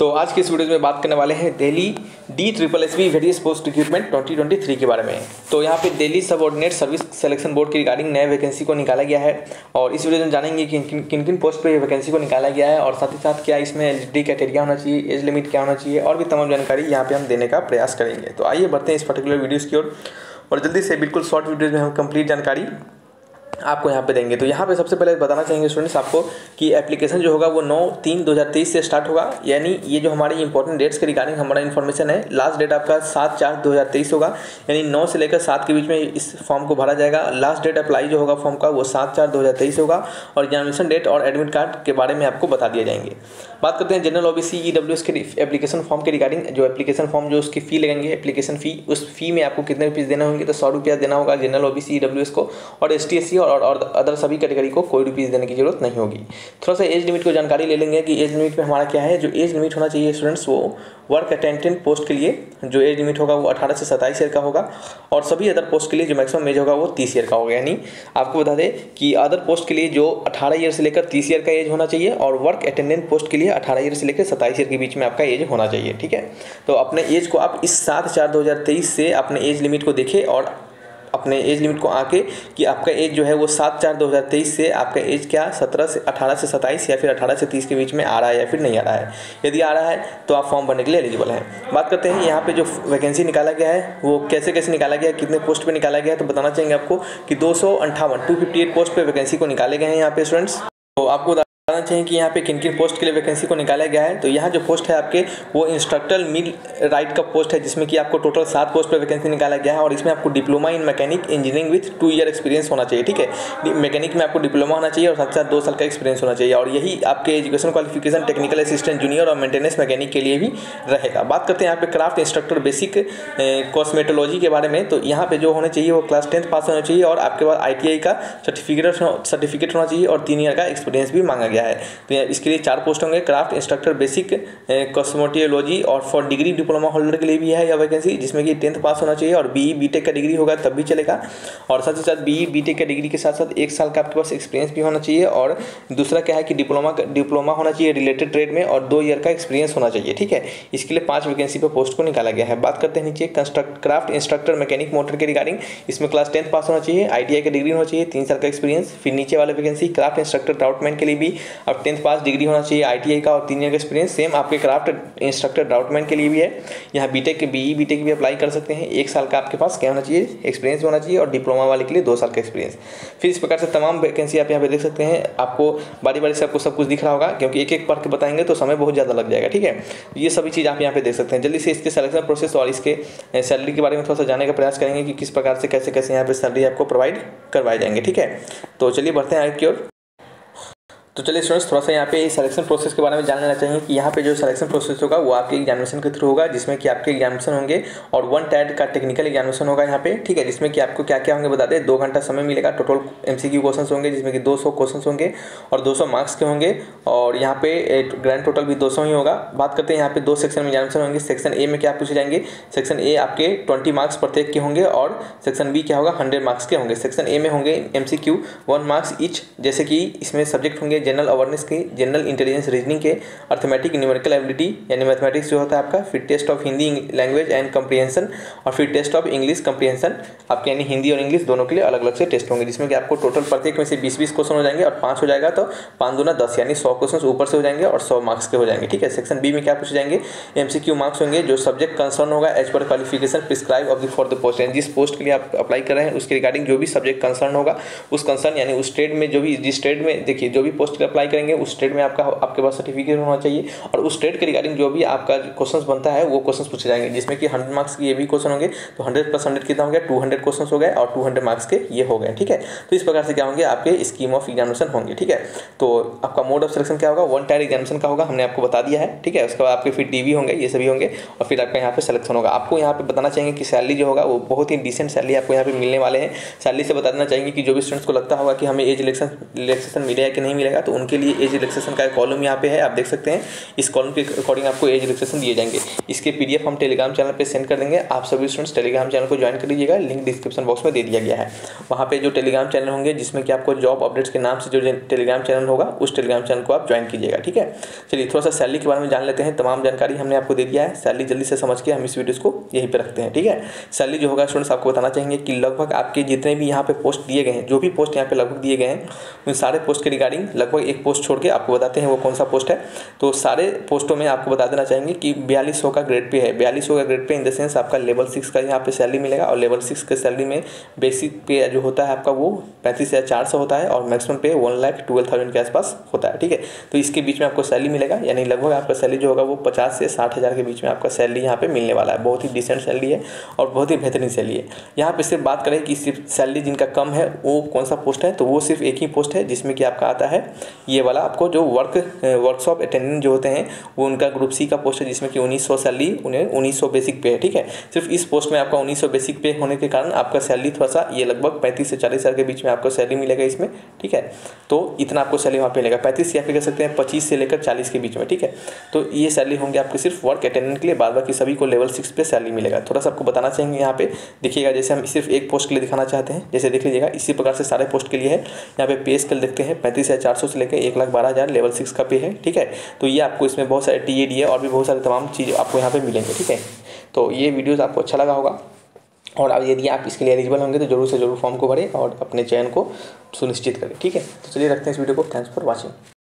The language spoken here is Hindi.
तो आज की इस वीडियो में बात करने वाले हैं Delhi DSSB various post recruitment 2023 के बारे में। तो यहाँ पे Delhi subordinate service selection board की रिगार्डिंग नए वैकेंसी को निकाला गया है और इस वीडियो में जानेंगे कि किन किन पोस्ट पे वैकेंसी को निकाला गया है और साथ ही साथ क्या इसमें एलिजिबिलिटी क्राइटेरिया होना चाहिए, एज लिमिट क्या होना चाहिए और भी तमाम जानकारी यहाँ पे हम देने का प्रयास करेंगे। तो आइए बढ़ते हैं इस पर्टिकुलर वीडियोज़ की ओर और जल्दी से बिल्कुल शॉर्ट वीडियोज़ में हम कंप्लीट जानकारी आपको यहाँ पे देंगे। तो यहाँ पे सबसे पहले बताना चाहेंगे स्टूडेंट्स आपको कि एप्लीकेशन जो होगा वो 9/3/2023 से स्टार्ट होगा, यानी ये जो हमारी इंपॉर्टेंट डेट्स के रिगार्डिंग हमारा इन्फॉर्मेशन है। लास्ट डेट आपका 7/4/2023 होगा, यानी 9 से लेकर 7 के बीच में इस फॉर्म को भरा जाएगा। लास्ट डेट अप्लाई जो होगा फॉर्म का वो 7/4/2023 होगा और एग्जामिनेशन डेट और एडमिट कार्ड के बारे में आपको बता दिए जाएंगे। बात करते हैं जनरल OBC EWS के एप्लीकेशन फॉर्म के रिगार्डिंग। जो एप्लीकेशन फॉर्म जो उसकी फ़ी लगेंगे, एप्लीकेशन फ़ी, उस फी में आपको कितने रुपीज़ देना होंगे, तो 100 रुपया देना होगा जनरल OBC EWS को और ST SC और अदर सभी कैटेगरी को कोई रुपीज़ देने की जरूरत नहीं होगी। थोड़ा सा एज लिमिट को जानकारी ले लेंगे कि एज लिमिट में हमारा क्या है। जो एज लिमिट होना चाहिए स्टूडेंट्स वो वर्क अटेंडेंट पोस्ट के लिए जो एज लिमिट होगा वो 18 से 27 ईयर का होगा और सभी अदर पोस्ट के लिए जो मैक्सिमम एज होगा वो 30 ईयर का होगा। यानी आपको बता दें कि अदर पोस्ट के लिए जो 18 ईयर से लेकर 30 ईयर का एज होना चाहिए और वर्क अटेंडेंट पोस्ट के लिए 18 ईयर से लेकर 27 ईयर के बीच में आपका एज होना चाहिए। ठीक है, तो अपने एज को आप इस 7/4/2023 से अपने एज लिमिट को देखें और अपने एज लिमिट को आके कि आपका एज जो है वो 7/4/2023 से आपका एज क्या 18 से 27 या फिर 18 से 30 के बीच में आ रहा है या फिर नहीं आ रहा है। यदि आ रहा है तो आप फॉर्म भरने के लिए एलिजिबल हैं। बात करते हैं यहाँ पे जो वैकेंसी निकाला गया है वो कैसे कैसे निकाला गया है, कितने पोस्ट पे निकाला गया है। तो बताना चाहेंगे आपको कि 258 पोस्ट पे वैकेंसी को निकाले गए हैं यहाँ पे स्टूडेंट्स। तो आपको बताना चाहिए कि यहाँ पे किन किन पोस्ट के लिए वैकेंसी को निकाला गया है। तो यहाँ जो पोस्ट है आपके वो इंस्ट्रक्टर मिल राइट का पोस्ट है, जिसमें कि आपको टोटल 7 पोस्ट पे वैकेंसी निकाला गया है और इसमें आपको diploma in mechanic engineering with 2 year experience होना चाहिए। ठीक है, मैकेनिक में आपको डिप्लोमा होना चाहिए और साथ साथ 2 साल का एक्सपीरियंस होना चाहिए और यही आपके education qualification technical assistant junior और मेंटेनेंस मैकेनिक के लिए भी रहेगा। बात करते हैं यहाँ पे क्राफ्ट इंस्ट्रक्टर बेसिक कॉस्मेटोलॉजी के बारे में। तो यहाँ पे जो होने चाहिए वो क्लास 10th पास होना चाहिए और आपके पास ITI का सर्टिफिकेट होना चाहिए और 3 ईयर का एक्सपीरियंस भी मांगा गया है। तो इसके लिए 4 पोस्ट होंगे, क्राफ्ट इंस्ट्रक्टर बेसिक कॉस्मेटोलॉजी और फॉर डिग्री डिप्लोमा होल्डर के लिए भी है यह वैकेंसी, जिसमें कि 10th पास होना चाहिए और BE BTech का डिग्री होगा तब भी चलेगा और साथ ही साथ BE BTech का डिग्री के साथ साथ 1 साल का आपके पास एक्सपीरियंस भी होना चाहिए और दूसरा क्या है कि डिप्लोमा होना चाहिए रिलेटेड ट्रेड में और 2 ईयर का एक्सपीरियंस होना चाहिए। ठीक है, इसके लिए 5 वैकेंसी पर पोस्ट को निकाला गया है। बात करते हैं नीचे क्राफ्ट इंस्ट्रक्टर मैकेनिक मोटर के रिगार्डिंग। इसमें क्लास 10th पास होना चाहिए, ITI का डिग्री होना चाहिए, 3 साल का एक्सपीरियंस। फिर नीचे वाले वैकेंसी क्राफ्ट इंस्ट्रक्टर डाउटमैन के लिए भी अब 10th पास डिग्री होना चाहिए, ITI का और 3 ईयर का एक्सपीरियंस। सेम आपके क्राफ्ट इंस्ट्रक्टर डाउटमैन के लिए भी है। यहाँ BTech BE BTech भी अप्लाई कर सकते हैं। 1 साल का आपके पास क्या होना चाहिए, एक्सपीरियंस होना चाहिए और डिप्लोमा वाले के लिए 2 साल का एक्सपीरियंस। फिर इस प्रकार से तमाम वैकेंसी आप यहाँ पे देख सकते हैं। आपको बारी बारी से आपको सब कुछ दिख रहा होगा क्योंकि एक एक पढ़ के बताएंगे तो समय बहुत ज़्यादा लग जाएगा। ठीक है, ये सभी चीज़ आप यहाँ पे देख सकते हैं। जल्दी से इसके सिलेक्शन प्रोसेस और इसके सैलरी के बारे में थोड़ा सा जानने का प्रयास करेंगे कि किस प्रकार से कैसे कैसे यहाँ पे सैलरी आपको प्रोवाइड करवाए जाएंगे। ठीक है, तो चलिए बढ़ते हैं आगे की ओर। तो चलिए स्टूडेंट्स थोड़ा सा यहाँ पे सिलेक्शन प्रोसेस के बारे में जान लेना चाहिए कि यहाँ पे जो सिलेक्शन प्रोसेस होगा वो आपके एग्जामिनेशन के थ्रू होगा, जिसमें कि आपके एग्जामिनेशन होंगे और 1 टाइड का टेक्निकल एग्जामिनेशन होगा यहाँ पे। ठीक है, जिसमें कि आपको क्या क्या होंगे बता दें। 2 घंटा समय मिलेगा। टोटल MCQ क्वेश्चन होंगे जिसमें कि 200 क्वेश्चन होंगे और 200 मार्क्स के होंगे और यहाँ पे ग्रैंड टोटल भी 200 ही होगा। बात करते हैं यहाँ पे 2 सेक्शन में एग्जामिनेशन होंगे। सेक्शन A में क्या पूछे जाएंगे, सेक्शन A आपके 20 मार्क्स प्रत्येक के होंगे और सेक्शन B क्या होगा 100 मार्क्स के होंगे। सेक्शन A में होंगे MCQ 1 मार्क्स ईच, जैसे कि इसमें सब्जेक्ट होंगे जनरल अवेयरनेस के, जनरल इंटेलिजेंस रीजनिंग के, अर्थमेटिक न्यूमेरिकल एबिलिटी यानी मैथमेटिक्स जो होता है आपका, फिर test of Hindi language and comprehension और फिर टेस्ट ऑफ इंग्लिश कंप्रीहेंशन आपके, यानी हिंदी और इंग्लिश दोनों के लिए अलग अलग से टेस्ट होंगे, जिसमें कि आपको टोटल प्रत्येक में से 20-20 क्वेश्चन हो जाएंगे और 5 हो जाएगा तो 5 दूना 10 यानी 100 क्वेश्चन ऊपर से हो जाएंगे और 100 मार्क्स के हो जाएंगे। ठीक है, सेक्शन B में क्या पूछे जाएंगे, MCQ मार्क्स होंगे जो सब्जेक्ट कंसर्न होगा as per qualification prescribe of the for the post, यानी जिस पोस्ट के लिए आप अप्लाई कर रहे हैं उसके रिगार्डिंग जो भी सब्जेक्ट कंसर्न होगा उस कंसर्न यानी उस ट्रेड में जो भी जिस ट्रेड में देखिए जो भी पोस्ट के अप्लाई करेंगे उस ट्रेड में आपके पास सर्टिफिकेट होना चाहिए और उस ट्रेड के रिगार्डिंग जो भी आपका क्वेश्चंस बनता है वो क्वेश्चंस पूछे जाएंगे, जिसमें कि 100 मार्क्स के ये भी क्वेश्चन होंगे तो 100+100 कितना हो गया 200 क्वेश्चन हो गए और 200 मार्क्स के ये हो गए। ठीक है, तो इस प्रकार से क्या होंगे आपके स्कीम ऑफ एग्जामिनेशन होंगे। ठीक है, तो आपका मोड ऑफ सिलेक्शन क्या होगा, 1 टाइड एग्जामिनेशन का होगा, हमने आपको बता दिया है। ठीक है, उसके बाद आपके फिर DV होंगे, ये सभी होंगे और फिर आपका यहाँ पे सिलेक्शन होगा। आपको यहाँ पे बताना चाहिए कि सैलरी जो होगा वो बहुत ही डिसेंट सैलरी आपको यहाँ पे मिलने वाले हैं। सैलरी से बता देना चाहिए कि जो भी स्टूडेंट्स को लगता होगा कि हमें एज रिलैक्सेशन मिलेगा कि नहीं मिलेगा, जाएगा, तो उनके लिए एज रिलैक्सेशन का कॉलम यहाँ पे है, आप देख सकते हैं। इस कॉलम के अकॉर्डिंग आपको एज रिलैक्सेशन दिए जाएंगे। इसके PDF हम टेलीग्राम चैनल पे सेंड कर देंगे। आप सभी स्टूडेंट्स टेलीग्राम चैनल को ज्वाइन कर लीजिएगा, लिंक डिस्क्रिप्शन बॉक्स में दे दिया गया है। वहाँ पे जो टेलीग्राम चैनल होंगे जिसमें कि आपको जॉब अपडेट्स के नाम से जो टेलीग्राम चैनल होगा उस टेलीग्राम चैनल को आप ज्वाइन कीजिएगा, ठीक है। चलिए थोड़ा सा सैलरी के बारे में जान लेते हैं। तमाम जानकारी हमने आपको दे दिया है। सैलरी जल्दी से समझ के हम इस वीडियो को यहीं पर रखते हैं, ठीक है। सैलरी जो होगा स्टूडेंट्स आपको बताना चाहेंगे कि लगभग आपके जितने भी यहाँ पे पोस्ट दिए गए हैं, जो भी पोस्ट यहाँ पे लगभग दिए गए हैं, उन सारे पोस्ट के रिगार्डिंग लगभग एक पोस्ट छोड़ के आपको बताते हैं वो कौन सा पोस्ट है। तो सारे पोस्टों में आपको बता देना चाहेंगे कि 4200 का ग्रेड पे है। 4200 का grade pay in the sense आपका लेवल 6 का यहाँ पे सैलरी मिलेगा, और लेवल 6 के सैलरी में बेसिक पे जो होता है आपका वो 35,400 होता है, और मैक्सिमम पे 1,12,000 के आसपास होता है, ठीक है। तो इसके बीच में आपको सैलरी मिलेगा, यानी लगभग आपका सैलरी जो होगा वो 50 से 60,000 के बीच में आपका सैलरी यहाँ पे मिलने वाला है। बहुत ही डिसेंट सैलरी है और बहुत ही बेहतरीन सैलरी है। यहाँ पे सिर्फ बात करें कि सिर्फ सैलरी जिनका कम है वो कौन सा पोस्ट है, तो वो सिर्फ एक ही पोस्ट है जिसमें कि आपका आता है ये वाला, आपको जो वर्कशॉप अटेंडेंट जो होते हैं वो उनका ग्रुप सी का पोस्ट है, जिसमें कि 1900 सैलरी, उन्हें 1900 बेसिक पे है, ठीक है। सिर्फ इस पोस्ट में आपका 1900 बेसिक पे होने के कारण आपका सैलरी थोड़ा सा ये लगभग 35 से 40,000 के बीच में आपको सैलरी मिलेगा इसमें, ठीक है। तो इतना आपको सैलरी वहाँ पे मिलेगा, 35 या फिर कह सकते हैं 25 से लेकर 40 के बीच में, ठीक है। तो ये सैलरी होंगे आपके सिर्फ वर्क अटेंडेंट के लिए, बाद बाकी सभी को लेवल 6 पे सैलरी मिलेगा। थोड़ा सा आपको बताना चाहेंगे यहाँ पे देखिएगा, जैसे हम सिर्फ एक पोस्ट के लिए दिखाना चाहते हैं, जैसे देख लीजिएगा इसी प्रकार से सारे पोस्ट के लिए है। यहाँ पे पे स्केल देखते हैं 35,400 से लेकर 1,12,000 लेवल 6 का पे है, ठीक है। तो ये आपको इसमें बहुत सारे TAD और भी बहुत सारे तमाम चीज़ आपको यहाँ पे मिलेंगे, ठीक है। तो ये वीडियोज़ आपको अच्छा लगा होगा, और अब यदि आप इसके लिए एलिजिबल होंगे तो जरूर से जरूर फॉर्म को भरें और अपने चयन को सुनिश्चित करें, ठीक है। तो चलिए रखते हैं इस वीडियो को। Thanks for watching.